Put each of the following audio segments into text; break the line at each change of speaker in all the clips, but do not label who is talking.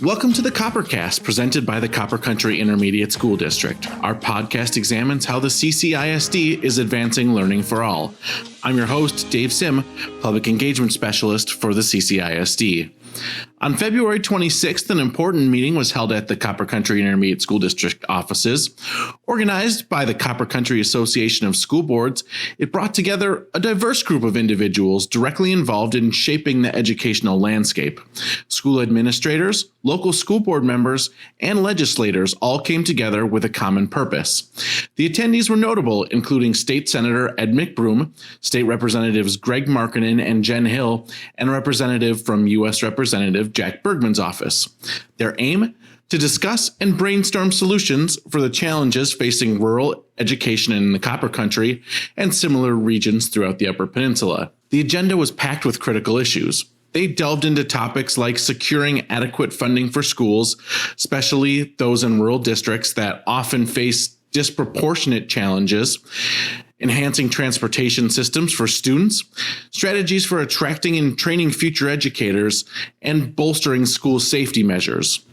Welcome to the Coppercast, presented by the Copper Country Intermediate School District. Our podcast examines how the CCISD is advancing learning for all. I'm your host, Dave Sim, Public Engagement Specialist for the CCISD. On February 26th, an important meeting was held at the Copper Country Intermediate School District offices. Organized by the Copper Country Association of School Boards, it brought together a diverse group of individuals directly involved in shaping the educational landscape. School administrators, local school board members, and legislators all came together with a common purpose. The attendees were notable, including State Senator Ed McBroom, State Representatives Greg Markinen and Jen Hill, and a representative from U.S. Representative Jack Bergman's office. Their aim? To discuss and brainstorm solutions for the challenges facing rural education in the Copper Country and similar regions throughout the Upper Peninsula. The agenda was packed with critical issues. They delved into topics like securing adequate funding for schools, especially those in rural districts that often face disproportionate challenges, enhancing transportation systems for students, strategies for attracting and training future educators, and bolstering school safety measures.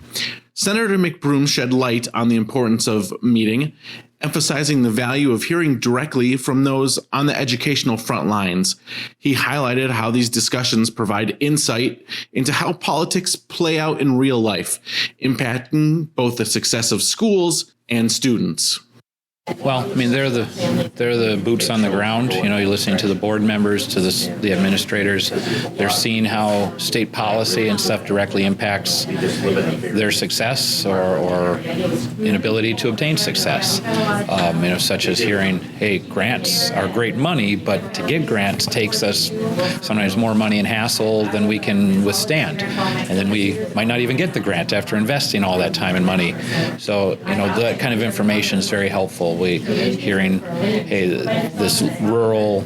Senator McBroom shed light on the importance of meeting, emphasizing the value of hearing directly from those on the educational front lines. He highlighted how these discussions provide insight into how politics play out in real life, impacting both the success of schools and students.
Well, I mean, they're the boots on the ground. You know, you're listening to the board members, to the administrators. They're seeing how state policy and stuff directly impacts their success or inability to obtain success. Such as hearing, hey, grants are great money, but to get grants takes us sometimes more money and hassle than we can withstand. And then we might not even get the grant after investing all that time and money. So, that kind of information is very helpful. We hearing, hey, this rural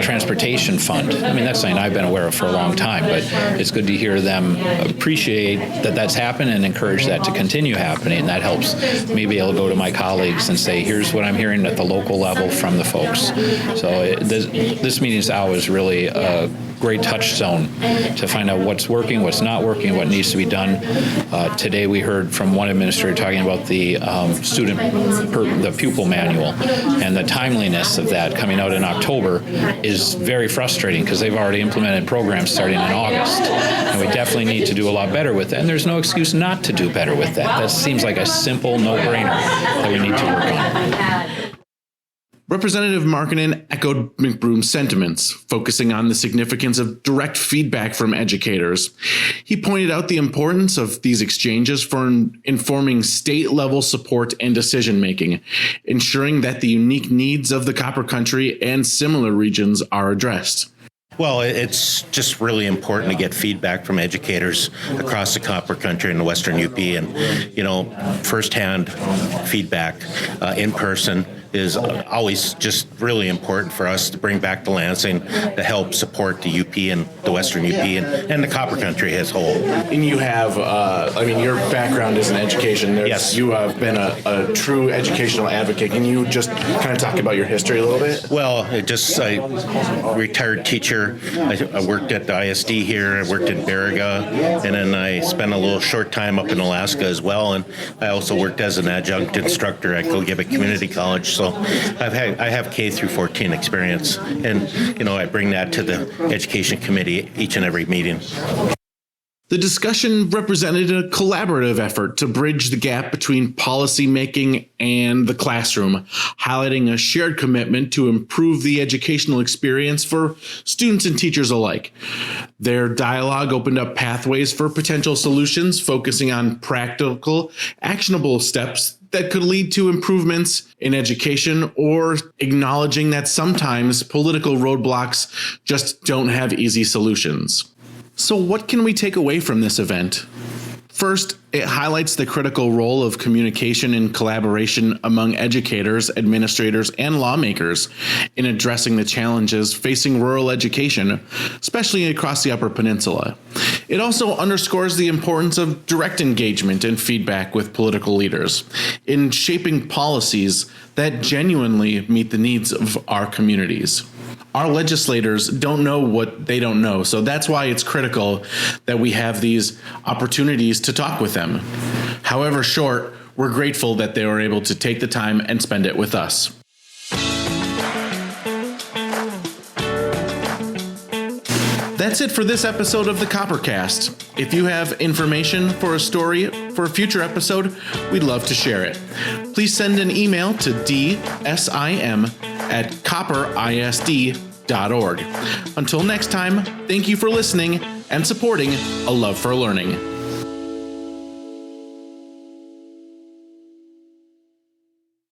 transportation fund. I mean, that's something I've been aware of for a long time, but it's good to hear them appreciate that that's happened and encourage that to continue happening. And that helps me be able to go to my colleagues and say, here's what I'm hearing at the local level from the folks. So this meeting now is really a great touchstone to find out what's working, what's not working, what needs to be done. Today we heard from one administrator talking about the the pupil manual, and the timeliness of that coming out in October is very frustrating because they've already implemented programs starting in August, and we definitely need to do a lot better with that, and there's no excuse not to do better with that. That seems like a simple no-brainer that we need to work on.
Representative Markinen echoed McBroom's sentiments, focusing on the significance of direct feedback from educators. He pointed out the importance of these exchanges for informing state-level support and decision-making, ensuring that the unique needs of the Copper Country and similar regions are addressed.
Well, it's just really important to get feedback from educators across the Copper Country and the Western UP, and, firsthand feedback in person is always just really important for us to bring back to Lansing to help support the UP and the Western UP and the Copper Country as a whole.
And you have, your background is in education.
Yes.
You have been a true educational advocate. Can you just kind of talk about your history a little bit?
Well, I retired teacher. I worked at the ISD here. I worked in Baraga, and then I spent a little short time up in Alaska as well. And I also worked as an adjunct instructor at Kogibic Community College. So I have K through 14 experience, and I bring that to the education committee each and every meeting.
The discussion represented a collaborative effort to bridge the gap between policy making and the classroom, highlighting a shared commitment to improve the educational experience for students and teachers alike. Their dialogue opened up pathways for potential solutions, focusing on practical, actionable steps that could lead to improvements in education, or acknowledging that sometimes political roadblocks just don't have easy solutions. So what can we take away from this event? First, it highlights the critical role of communication and collaboration among educators, administrators, and lawmakers in addressing the challenges facing rural education, especially across the Upper Peninsula. It also underscores the importance of direct engagement and feedback with political leaders in shaping policies that genuinely meet the needs of our communities. Our legislators don't know what they don't know, so that's why it's critical that we have these opportunities to talk with them. However short, we're grateful that they were able to take the time and spend it with us. That's it for this episode of the Coppercast. If you have information for a story for a future episode, we'd love to share it. Please send an email to dsim@copperisd.org. Until next time, thank you for listening and supporting A Love for Learning.